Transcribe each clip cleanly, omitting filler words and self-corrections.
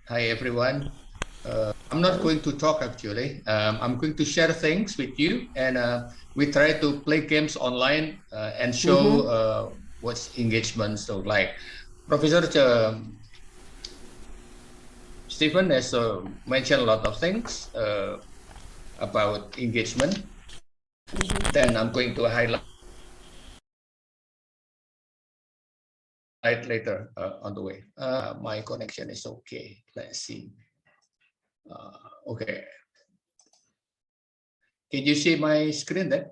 Hi, everyone. I'm not going to talk actually. I'm going to share things with you, and we try to play games online and show what's engagement. So, like Professor Stephen has mentioned a lot of things about engagement. Then I'm going to highlight later on the way. My connection is okay. Let's see. Okay. Can you see my screen then?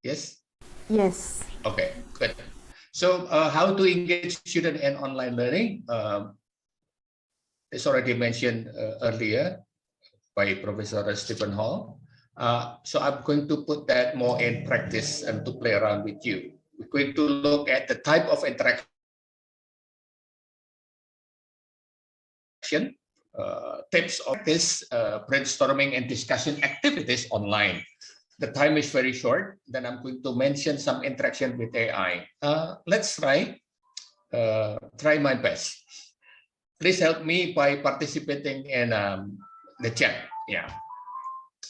Yes? Yes. Okay, good. So how to engage student in online learning? It's already mentioned earlier by Professor Stephen Hall. So I'm going to put that more in practice and to play around with you. We're going to look at the type of interaction, tips of this brainstorming and discussion activities online. The time is very short. Then I'm going to mention some interaction with AI. Let's try my best. Please help me by participating in the chat. Yeah.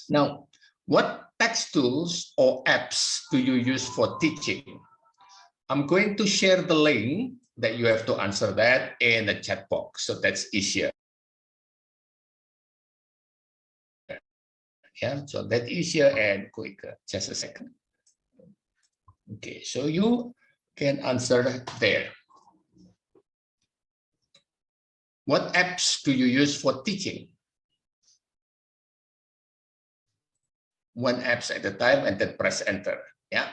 Now, what text tools or apps do you use for teaching? I'm going to share the link that you have to answer that in the chat box, so that's easier. Yeah, so that's easier and quicker. Just a second. Okay, so you can answer there. What apps do you use for teaching? One apps at a time and then press enter. Yeah.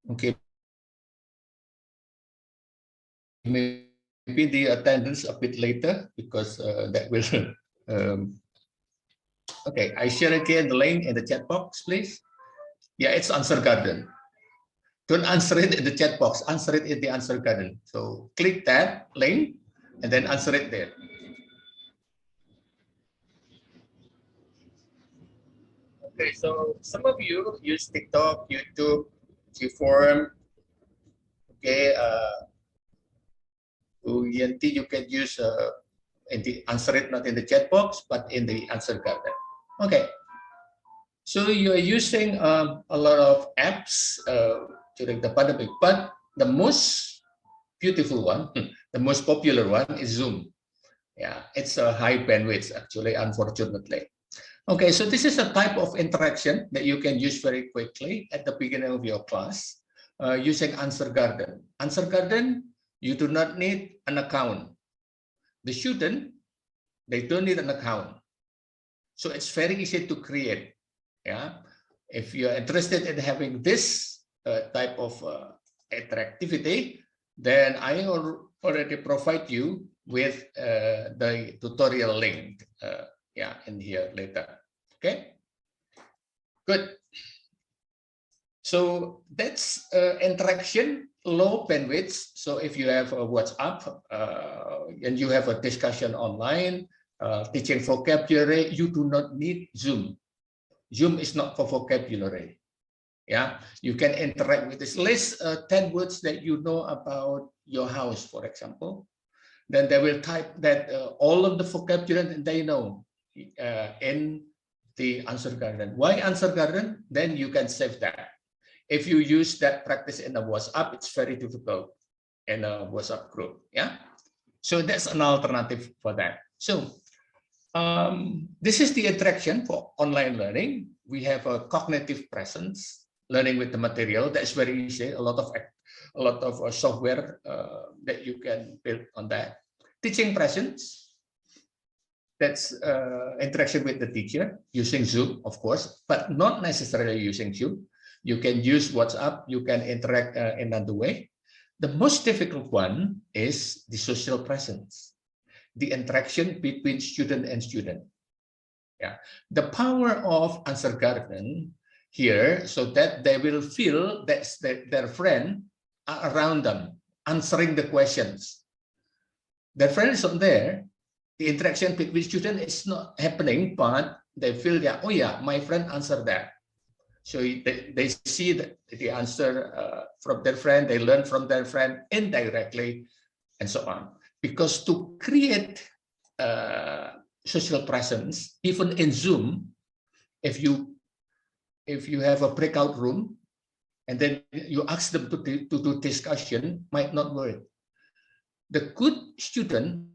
Okay. Maybe the attendance a bit later because that will. Okay, I share again the link in the chat box, please. Yeah, it's Answer Garden. Don't answer it in the chat box. Answer it in the Answer Garden. So click that link and then answer it there. Okay, so some of you use TikTok, YouTube, Gform. Okay, Yanti, you can use in the answer it not in the chat box, but in the Answer Garden. Okay, so you are using a lot of apps during the pandemic, but the most beautiful one, the most popular one is Zoom. Yeah, it's a high bandwidth actually, unfortunately. Okay, so this is a type of interaction that you can use very quickly at the beginning of your class using Answer Garden. Answer Garden, you do not need an account. The student, they don't need an account. So it's very easy to create. Yeah, if you're interested in having this type of interactivity, then I already provide you with the tutorial link. Yeah, in here later. Okay, good. So that's interaction, low bandwidth. So if you have a WhatsApp and you have a discussion online, teaching vocabulary, you do not need Zoom. Zoom is not for vocabulary. Yeah, you can interact with this. List 10 words that you know about your house, for example. Then they will type that all of the vocabulary that they know in the Answer Garden. Why Answer Garden? Then you can save that. If you use that practice in a WhatsApp, it's very difficult in a WhatsApp group. Yeah, so that's an alternative for that. So this is the interaction for online learning. We have a cognitive presence, learning with the material. That's very easy. A lot of software that you can build on that. Teaching presence. That's interaction with the teacher using Zoom, of course, but not necessarily using Zoom. You can use WhatsApp. You can interact in another way. The most difficult one is the social presence, the interaction between student and student. Yeah, the power of Answer Garden here, so that they will feel that their friend are around them, answering the questions. Their friend is not there. The interaction between students is not happening, but they feel that, oh yeah, my friend answered that. So they see the answer from their friend, they learn from their friend indirectly, and so on. Because to create social presence, even in Zoom, if you have a breakout room, and then you ask them to do discussion, might not work. The good student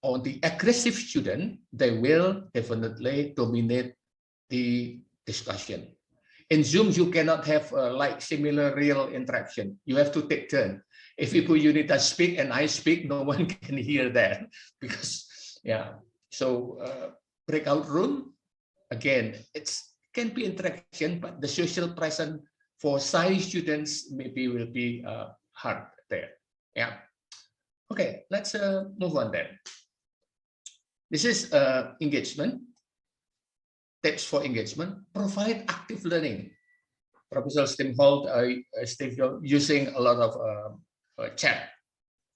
or the aggressive student, they will definitely dominate the discussion. In Zoom, you cannot have like similar real interaction. You have to take turn. If Ibu Yunita speak and I speak, no one can hear that because, yeah. So breakout room, again, it can be interaction, but the social presence for shy students maybe will be hard there. Yeah. Okay, let's move on then. This is engagement. Tips for engagement. Provide active learning. Professor Stimhold using a lot of chat.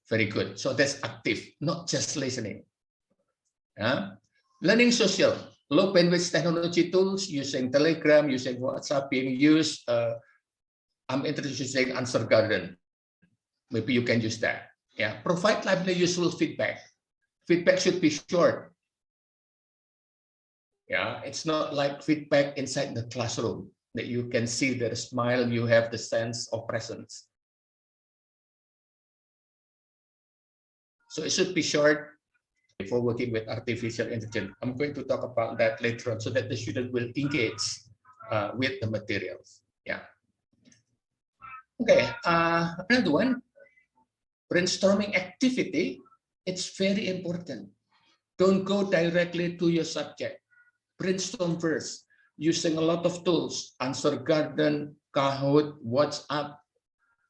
Very good. So that's active, not just listening. Learning social. Low bandwidth technology tools using Telegram, using WhatsApp being used. I'm introducing Answer Garden. Maybe you can use that. Yeah. Provide lively, useful feedback. Feedback should be short. Yeah, it's not like feedback inside the classroom that you can see their smile, you have the sense of presence. So it should be short for working with artificial intelligence. I'm going to talk about that later on so that the student will engage with the materials. Yeah. Okay, another one, brainstorming activity. It's very important. Don't go directly to your subject. Brainstorm first, using a lot of tools, Answer Garden, Kahoot, WhatsApp,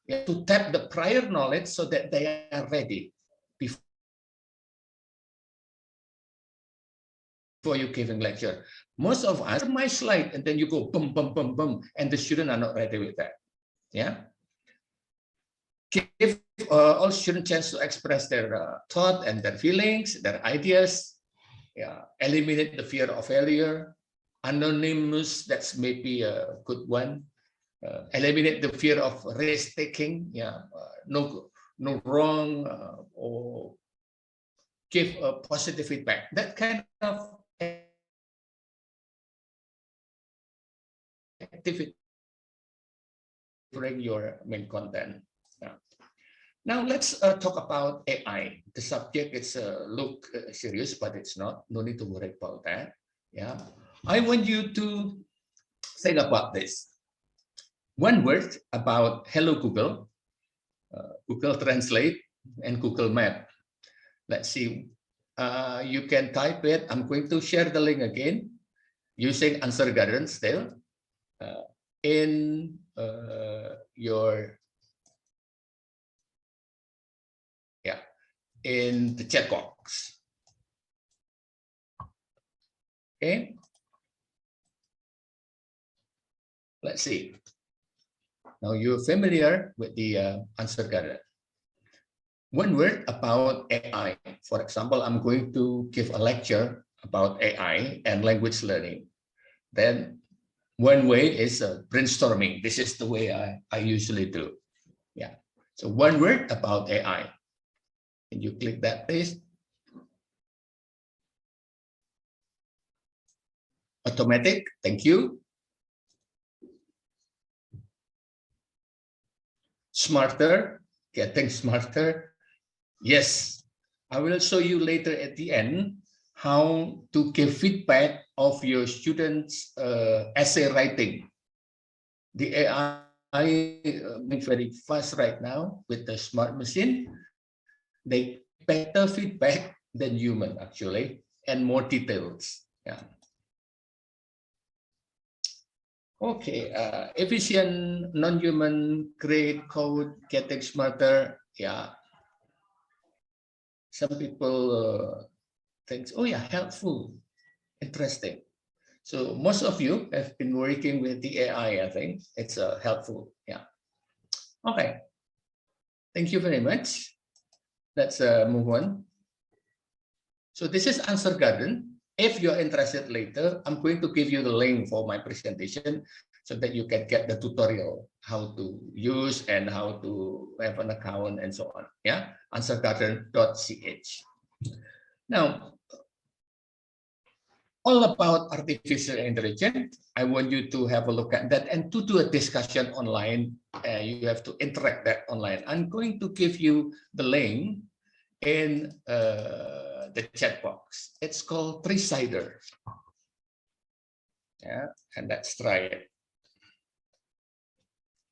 to tap the prior knowledge so that they are ready before you giving lecture. Most of us, my slide, and then you go boom, boom, boom, boom, and the students are not ready with that. Yeah. Give all students a chance to express their thought and their feelings, their ideas. Yeah. Eliminate the fear of failure. Anonymous, that's maybe a good one. Eliminate the fear of risk taking. Yeah, no wrong, or give a positive feedback. That kind of activity bring your main content. Yeah. Now let's talk about AI. The subject is look serious, but it's not. No need to worry about that. Yeah, I want you to think about this. One word about Hello Google, Google Translate, and Google Map. Let's see. You can type it. I'm going to share the link again using Answer Garden still in your, yeah, in the chat box. Okay. Let's see. Now you're familiar with the Answer Garden. One word about AI. For example, I'm going to give a lecture about AI and language learning. Then one way is brainstorming. This is the way I usually do. Yeah. So one word about AI. Can you click that, please? Automatic. Thank you. Smarter. Getting smarter. Yes. I will show you later at the end how to give feedback of your students' essay writing. The AI is very fast right now with the smart machine. They better feedback than human actually, and more details. Yeah. Okay, efficient, non-human, great code, getting smarter. Yeah. Some people think, oh yeah, helpful, interesting. So most of you have been working with the AI, I think. It's helpful, yeah. Okay, thank you very much. Let's move on. So this is Answer Garden. If you're interested later, I'm going to give you the link for my presentation so that you can get the tutorial, how to use and how to have an account and so on. Yeah, answergarden.ch. Now, all about artificial intelligence, I want you to have a look at that and to do a discussion online. You have to interact that online. I'm going to give you the link in the chat box. It's called three-sider. Yeah, and let's try it.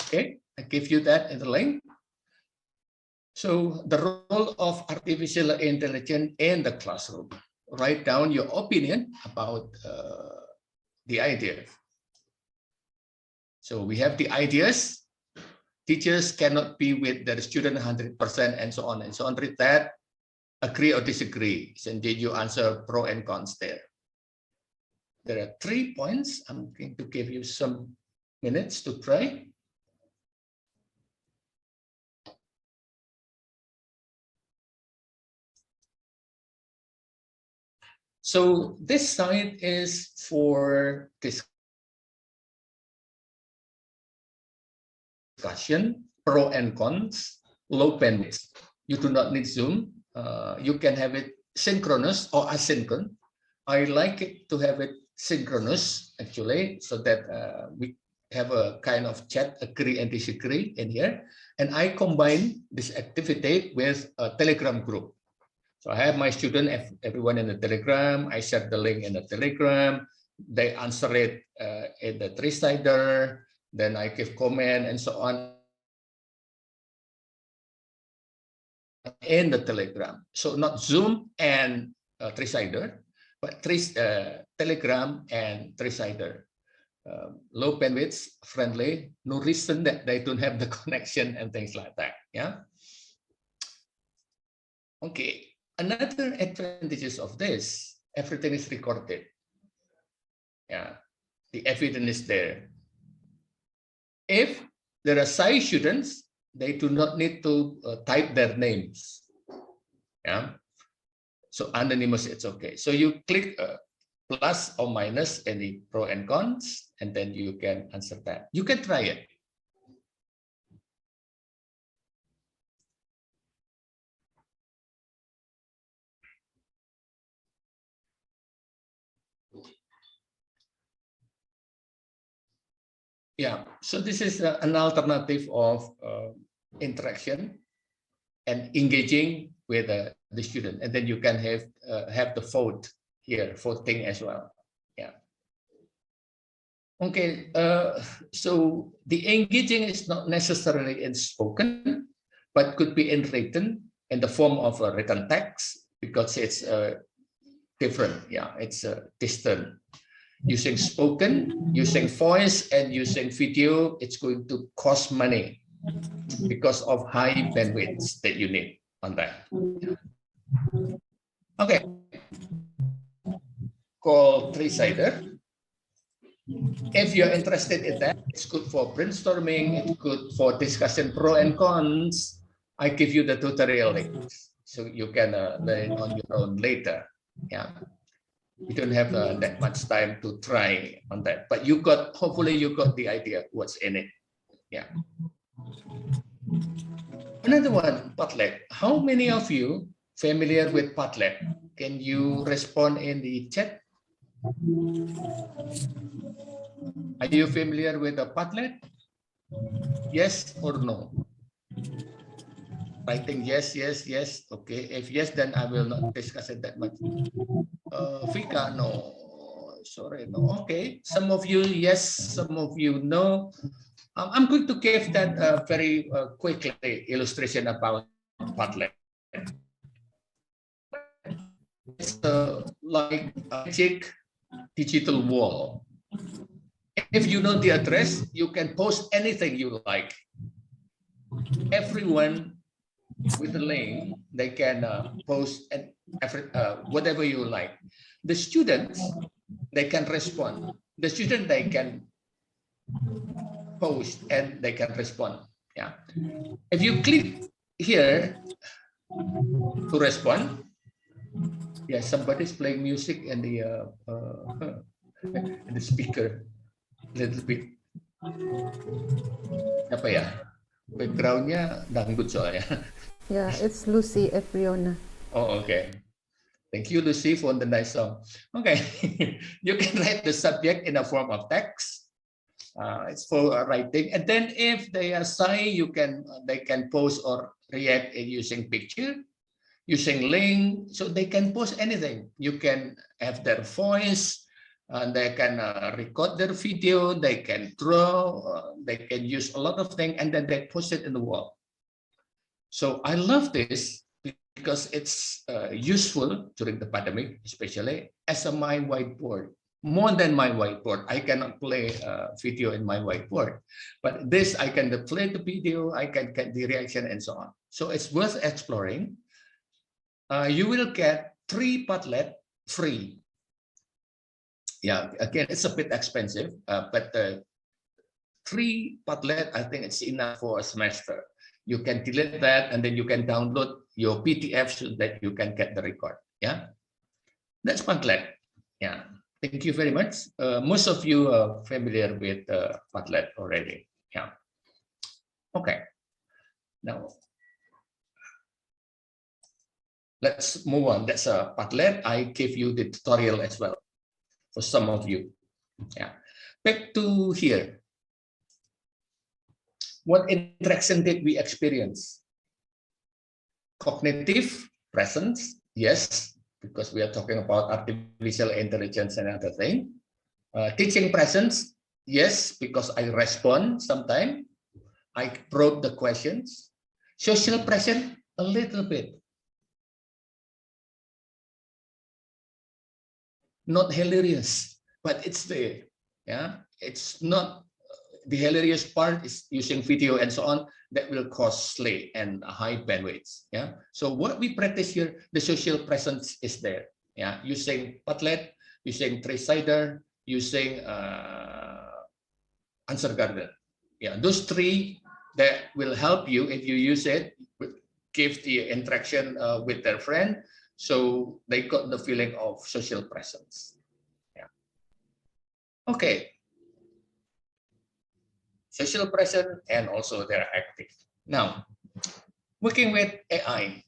Okay, I give you that in the link. So the role of artificial intelligence in the classroom. Write down your opinion about the idea. So we have the ideas. Teachers cannot be with their student 100% and so on and so on. Read that, agree or disagree. And then you answer pro and cons there. There are 3 points. I'm going to give you some minutes to try. So this side is for discussion, pro and cons, low bandwidth. You do not need Zoom. You can have it synchronous or asynchronous. I like it to have it synchronous, actually, so that we have a kind of chat, agree and disagree in here. And I combine this activity with a Telegram group. So I have my student, everyone in the Telegram. I share the link in the Telegram. They answer it in the three-sider. Then I give comment and so on in the Telegram. So not Zoom and three-sider, but Telegram and three-sider. Low bandwidth, friendly, no reason that they don't have the connection and things like that. Yeah. Okay. Another advantages of this, everything is recorded. Yeah, the evidence is there. If there are shy students, they do not need to type their names. Yeah, so anonymous, it's okay. So you click plus or minus any pro and cons, and then you can answer that. You can try it. Yeah, so this is an alternative of interaction and engaging with the student, and then you can have the vote here, voting as well. Yeah. Okay, so the engaging is not necessarily in spoken, but could be in written in the form of a written text, because it's different. Yeah, it's distant. Using spoken, using voice, and using video, it's going to cost money because of high bandwidth that you need on that. Okay. Called three-sider. If you're interested in that, it's good for brainstorming, it's good for discussion pro and cons. I give you the tutorial link, so you can learn on your own later. Yeah. We don't have that much time to try on that, but you got, hopefully you got the idea what's in it. Yeah. Another one, Padlet. How many of you familiar with Padlet? Can you respond in the chat? Are you familiar with the Padlet? Yes or no? Writing yes, yes, yes. Okay, if yes, then I will not discuss it that much. Vika, no. Sorry, no. Okay, some of you yes, some of you no. I'm going to give that very quickly illustration about Padlet. It's like a magic digital wall. If you know the address, you can post anything you like. Everyone with the link, they can post whatever you like. The students, they can respond. The student, they can post and they can respond. Yeah. If you click here to respond, Yeah, somebody's playing music and the speaker little bit apa ya? Backgroundnya dangdut soalnya. Yeah, it's Lucy Epriona. Oh, okay. Thank you, Lucy, for the nice song. Okay, you can write the subject in a form of text. It's for writing, and then if they are shy, they can post or react using picture, using link, so they can post anything. You can have their voice, they can record their video, they can draw, they can use a lot of things, and then they post it in the wall. So I love this because it's useful during the pandemic, especially as my whiteboard. More than my whiteboard, I cannot play video in my whiteboard, but this I can play the video, I can get the reaction and so on. So it's worth exploring. You will get 3 Padlet free. Yeah, again, it's a bit expensive, but 3 Padlet, I think it's enough for a semester. You can delete that and then you can download your PDF so that you can get the record. Yeah, that's Padlet. Yeah, thank you very much. Most of you are familiar with Padlet already. Yeah. Okay. Now, let's move on. That's a Padlet. I gave you the tutorial as well for some of you. Yeah. Back to here. What interaction did we experience? Cognitive presence, yes, because we are talking about artificial intelligence and other thing. Teaching presence, yes, because I respond sometimes. I probe the questions. Social presence, a little bit. Not hilarious, but it's there. Yeah, it's not. The hilarious part is using video and so on that will costly and high bandwidth. Yeah. So what we practice here, the social presence is there. Yeah. Using Padlet, using Trace-Sider, using Answer Garden. Yeah. Those 3 that will help you if you use it. Give the interaction with their friend, so they got the feeling of social presence. Yeah. Okay. Social present, and also they're active. Now, working with AI.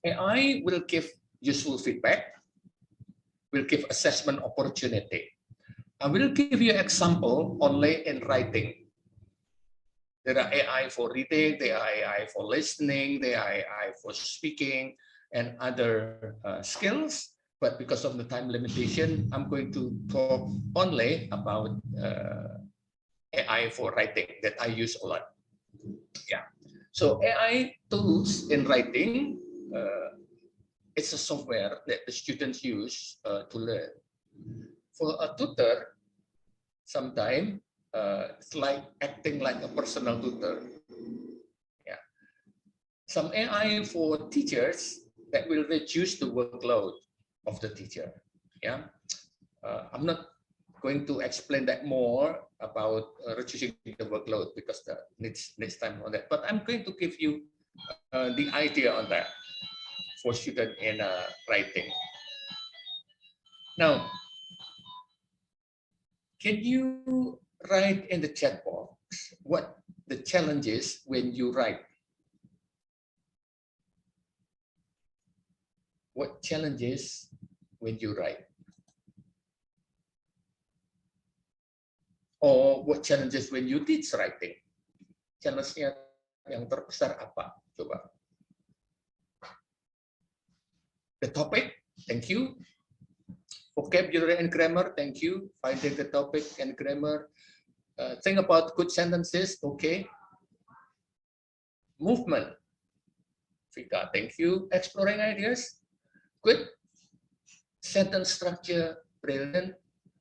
AI will give useful feedback, will give assessment opportunity. I will give you an example only in writing. There are AI for reading, there are AI for listening, there are AI for speaking, and other skills. But because of the time limitation, I'm going to talk only about AI for writing that I use a lot. Yeah. So AI tools in writing, it's a software that the students use to learn. For a tutor, sometimes it's like acting like a personal tutor. Yeah. Some AI for teachers that will reduce the workload of the teacher. Yeah. I'm not going to explain that more about reducing the workload because that needs time on that. But I'm going to give you the idea on that for student in writing. Now, can you write in the chat box what the challenge is when you write? What challenges when you write? Or what challenges when you teach writing? Challenge-nya yang terbesar apa? Coba. The topic, thank you. Vocabulary and grammar, thank you. Finding the topic and grammar. Think about good sentences, okay. Movement, Vika, thank you. Exploring ideas, good. Sentence structure, brilliant.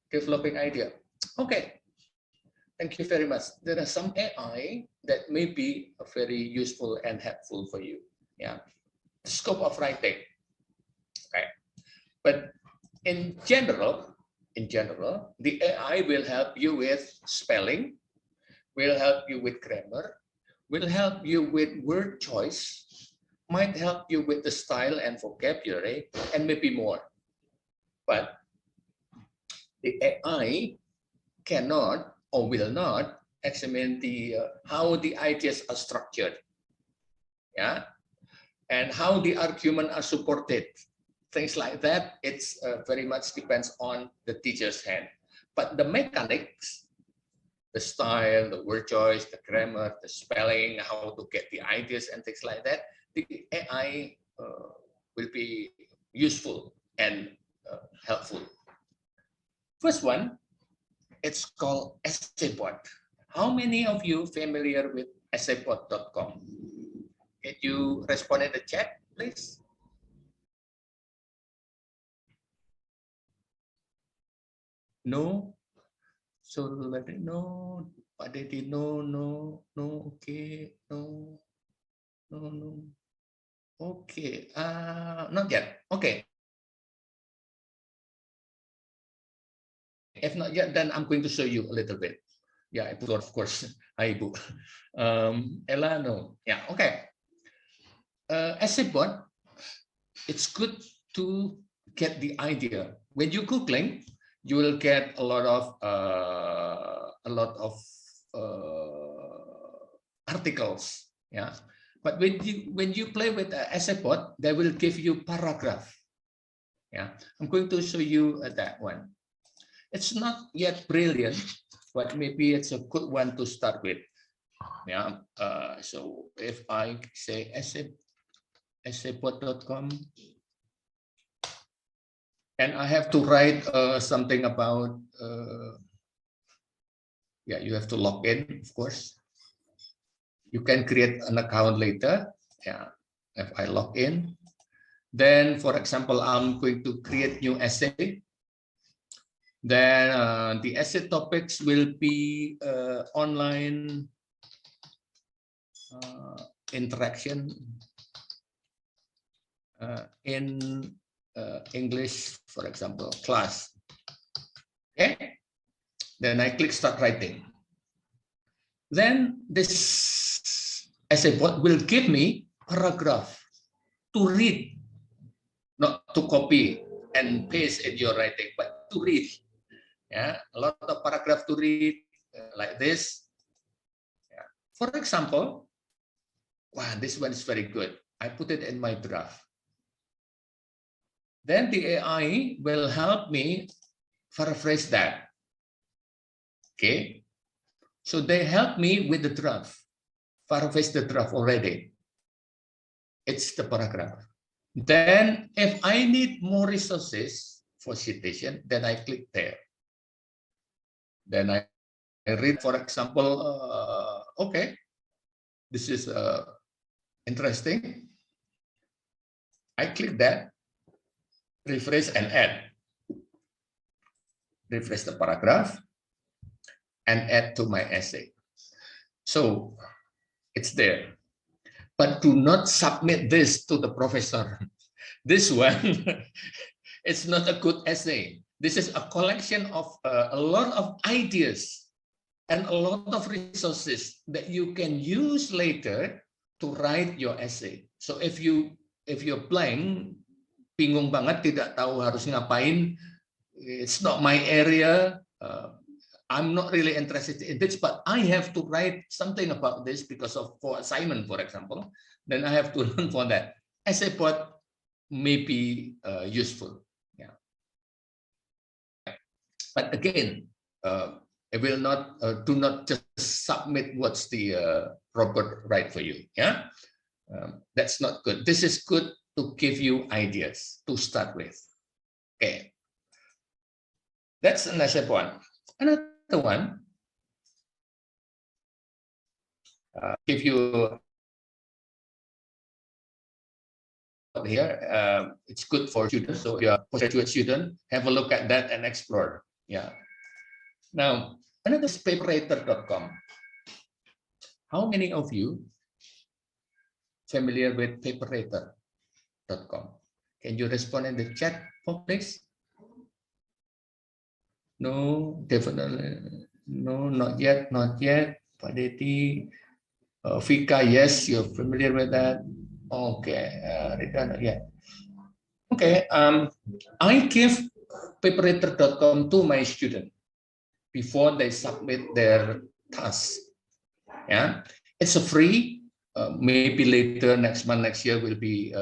Developing idea, okay. Thank you very much. There are some AI that may be very useful and helpful for you. Yeah, the scope of writing. Okay, but in general, the AI will help you with spelling, will help you with grammar, will help you with word choice, might help you with the style and vocabulary and maybe more. But the AI cannot or will not examine the how the ideas are structured, yeah, and how the argument are supported. Things like that, it's very much depends on the teacher's hand. But the mechanics, the style, the word choice, the grammar, the spelling, how to get the ideas and things like that, the AI will be useful and helpful. First one, it's called EssayBot. How many of you familiar with EssayBot.com? Can you respond in the chat, please? No? So no, Pak Dedi, no, okay, no. Okay, not yet. Okay. If not yet, then I'm going to show you a little bit. Yeah, of course. Hi, Ibu. Ella, no. Yeah, okay. EssayBot, it's good to get the idea. When you're Googling, you will get a lot of articles. Yeah, but when you play with EssayBot, they will give you paragraph. Yeah, I'm going to show you that one. It's not yet brilliant, but maybe it's a good one to start with. Yeah. So if I say EssayBot.com, and I have to write something about. Yeah, you have to log in, of course. You can create an account later. Yeah, if I log in, then, for example, I'm going to create new essay. Then the essay topics will be online interaction in English, for example, class. Okay. Then I click start writing. Then this EssayBot will give me paragraph to read, not to copy and paste in your writing, but to read. Yeah, a lot of paragraph to read like this. Yeah. For example, wow, this one is very good. I put it in my draft. Then the AI will help me paraphrase that. Okay, so they help me with the draft, paraphrase the draft already. It's the paragraph. Then if I need more resources for citation, then I click there. Then I read, for example, okay, this is interesting. I click that, refresh and add. Refresh the paragraph and add to my essay. So it's there. But do not submit this to the professor. This one, it's not a good essay. This is a collection of a lot of ideas and a lot of resources that you can use later to write your essay. So if you're blank, bingung banget, tidak tahu harus ngapain, it's not my area, I'm not really interested in this, but I have to write something about this because of for assignment, for example, then I have to learn for that. EssayBot may be useful. Yeah. But again, it will not do not just submit what's the Robert write for you. Yeah, that's not good. This is good to give you ideas to start with. Okay, that's another one. Another one, give you here. It's good for students. So if you're a postgraduate student, have a look at that and explore. Yeah. Now, another is paperwriter.com. How many of you familiar with paperwriter.com? Can you respond in the chat, please? No, definitely. No, not yet. Pak Dedi. Vika, yes, you're familiar with that. Okay, return, yeah. Okay, I give paperwriter.com to my student before they submit their task. Yeah, it's a free. Maybe later next month, next year will be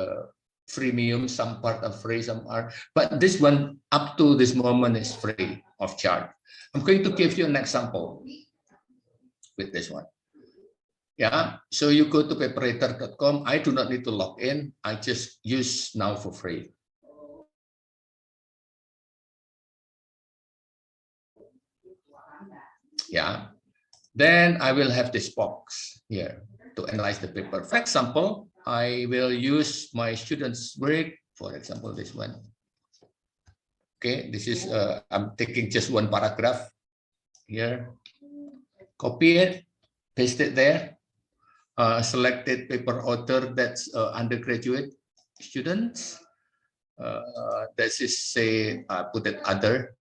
freemium. Some part are free, some are. But this one up to this moment is free of charge. I'm going to give you an example with this one. Yeah, so you go to paperwriter.com. I do not need to log in. I just use now for free. Yeah, then I will have this box here to analyze the paper. For example, I will use my students' work, for example, this one. Okay, this is, I'm taking just one paragraph here, copy it, paste it there, selected paper author, that's undergraduate students. This is, say, I put it other,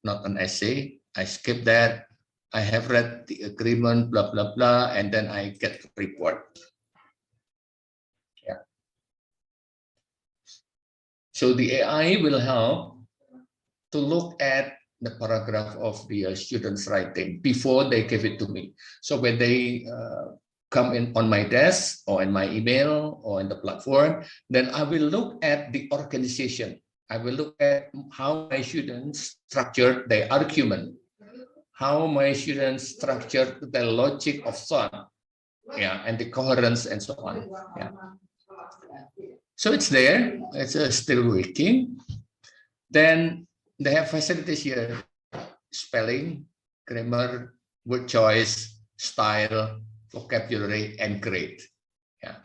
not an essay. I skip that. I have read the agreement, blah, blah, blah, and then I get the report. Yeah. So the AI will help to look at the paragraph of the students' writing before they give it to me. So when they come in on my desk or in my email or in the platform, then I will look at the organization. I will look at how my students structured their argument, how my students structured the logic of thought, yeah, and the coherence and so on. Yeah. So it's there. It's still working. Then they have facilities here: spelling, grammar, word choice, style, vocabulary, and grade. Yeah.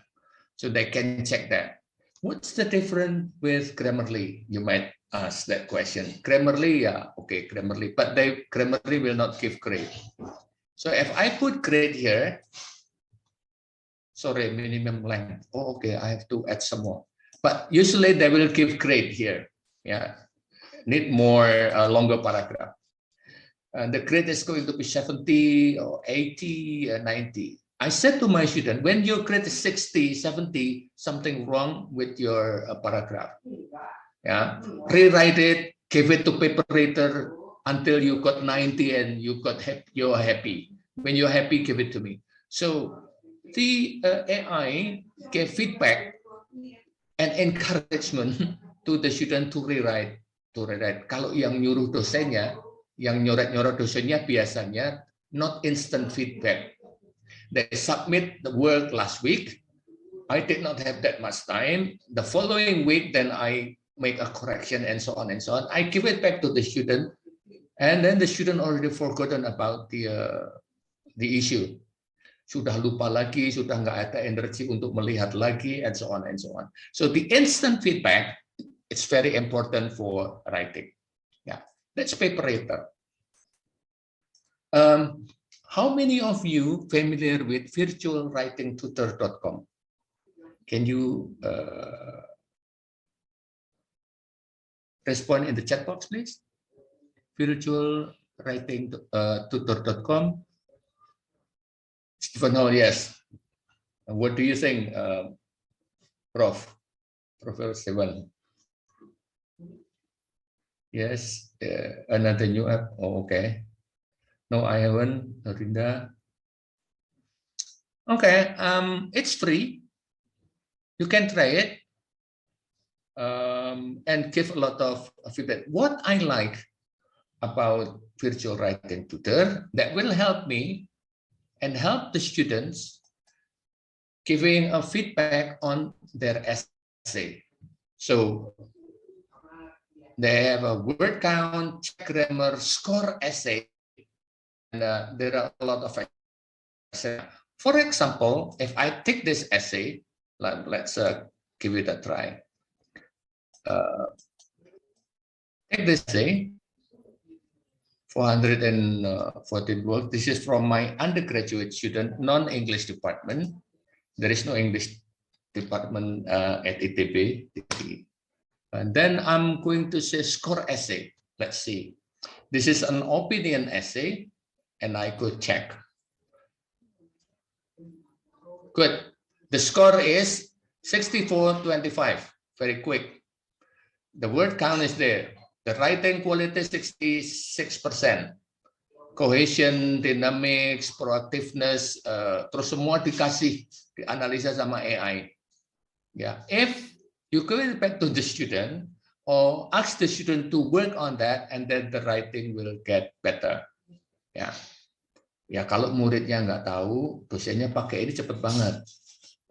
So they can check that. What's the difference with Grammarly? You might ask that question. Grammarly, yeah, okay, Grammarly, but Grammarly will not give grade. So if I put grade here, sorry, minimum length. Oh, okay, I have to add some more. But usually they will give grade here. Yeah, need more longer paragraph. The grade is going to be 70 or 80 or 90. I said to my student, when your grade is 60, 70, something wrong with your paragraph. Yeah, rewrite it, give it to paperwriter until you got 90 and you're happy. When you're happy, give it to me. So the AI gave feedback and encouragement to the student to rewrite. Kalau yang nyuruh dosennya, yang nyoret-nyoret dosennya biasanya not instant feedback. They submit the work last week. I did not have that much time. The following week, then I make a correction and so on and so on. I give it back to the student, and then the student already forgotten about the issue. Sudah lupa lagi, sudah nggak ada energi untuk melihat lagi, and so on and so on. So the instant feedback, it's very important for writing. Yeah, that's paperwriter. How many of you familiar with virtualwritingtutor.com? Can you respond in the chat box, please? Virtualwritingtutor.com. Stephen Hall, yes. What do you think, Professor Stephen? Yes, another new app. Oh, okay. No, I haven't, Rinda. Okay, it's free. You can try it and give a lot of feedback. What I like about virtual writing tutor that will help me and help the students giving a feedback on their essay. So they have a word count, grammar, score essay, and there are a lot of essays. For example, if I take this essay, let's give it a try. Take this essay, 414 words. This is from my undergraduate student, non-English department. There is no English department at ITB. And then I'm going to say score essay. Let's see. This is an opinion essay, and I could check. Good. The score is 64-25, very quick. The word count is there. The writing quality 66%. Cohesion, dynamics, proactiveness, terus semua dikasih dianalisa sama AI. Yeah, if you give it back to the student or ask the student to work on that, and then the writing will get better. Ya, ya kalau muridnya nggak tahu, dosennya pakai ini cepet banget.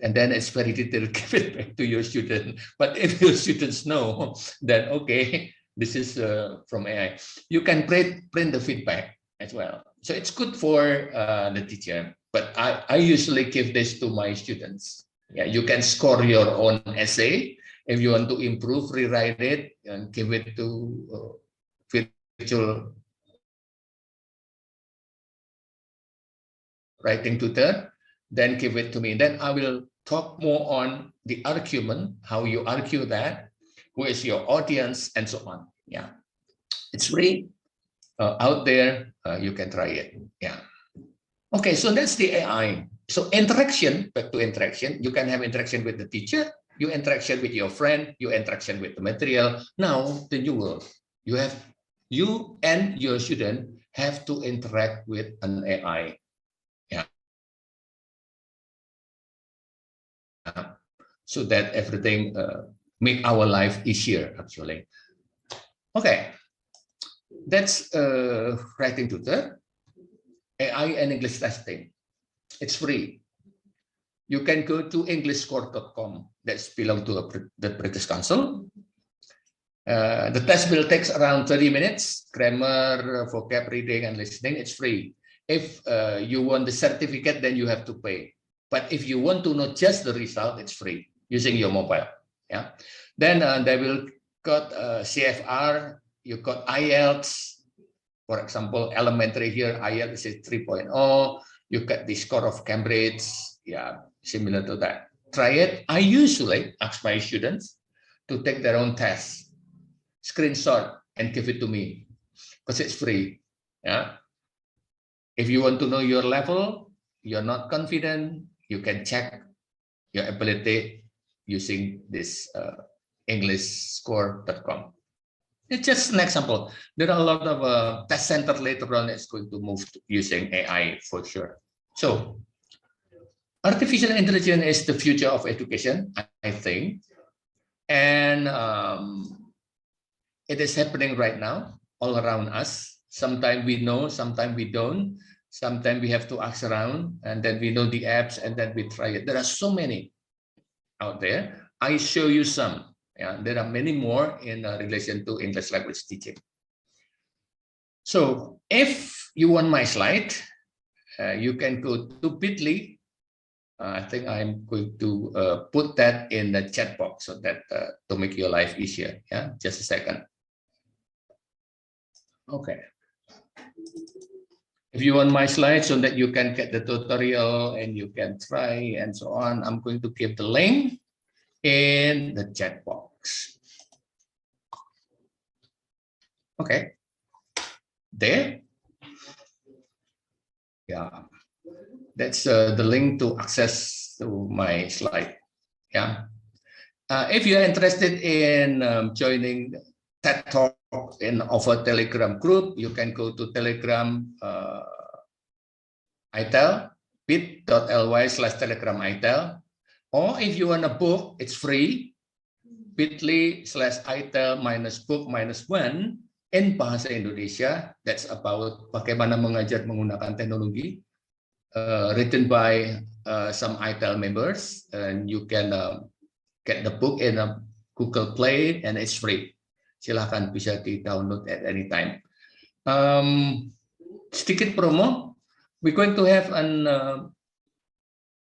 And then it's very detailed, give it back to your student. But if your students know, then okay, this is from AI. You can print the feedback as well. So it's good for the teacher. But I usually give this to my students. Yeah, you can score your own essay. If you want to improve, rewrite it and give it to virtual writing tutor. Then give it to me. Then I will talk more on the argument, how you argue that, who is your audience, and so on. Yeah, it's free out there. You can try it. Yeah. Okay, so that's the AI. So interaction, back to interaction. You can have interaction with the teacher, you interaction with your friend, you interaction with the material. Now the new world. You and your student have to interact with an AI. So that everything make our life easier, actually. Okay, that's writing tutor, AI and English testing. It's free. You can go to englishscore.com. That's belong to the British Council. The test will take around 30 minutes. Grammar, vocab, reading, and listening. It's free. If you want the certificate, then you have to pay. But if you want to know just the result, it's free using your mobile. Yeah. Then they will got CFR. You got IELTS. For example, elementary here, IELTS is 3.0. You get the score of Cambridge. Yeah, similar to that. Try it. I usually ask my students to take their own test, screenshot, and give it to me because it's free. Yeah. If you want to know your level, you're not confident, you can check your ability using this englishscore.com. It's just an example. There are a lot of test center later on that's going to move to using AI for sure. So artificial intelligence is the future of education, I think. And it is happening right now all around us. Sometimes we know, sometimes we don't. Sometimes we have to ask around, and then we know the apps, and then we try it. There are so many out there. I show you some. Yeah, there are many more in relation to English language teaching. So if you want my slide, you can go to bit.ly. I think I'm going to put that in the chat box so that to make your life easier. Yeah, just a second. Okay. If you want my slides so that you can get the tutorial and you can try and so on, I'm going to give the link in the chat box. Okay. There. Yeah. That's the link to access to my slide. Yeah. If you're interested in joining TED Talk in our Telegram group, you can go to Telegram ICOTEL, bit.ly/Telegram ICOTEL. Or if you want a book, it's free. bit.ly/ICOTEL-book-1 in bahasa Indonesia. That's about bagaimana mengajar menggunakan teknologi. Written by some ICOTEL members, and you can get the book in a Google Play, and it's free. Silahkan bisa di-download at any time. Sedikit promo, we're going to have an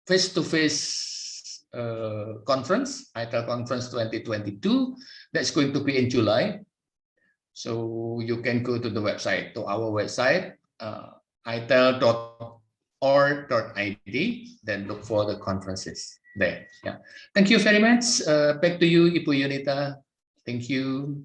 face-to-face conference, ICOTEL Conference 2022. That's going to be in July. So you can go to the website, to our website, icotel.org.id, then look for the conferences there. Yeah. Thank you very much. Back to you, Ibu Yunita. Thank you.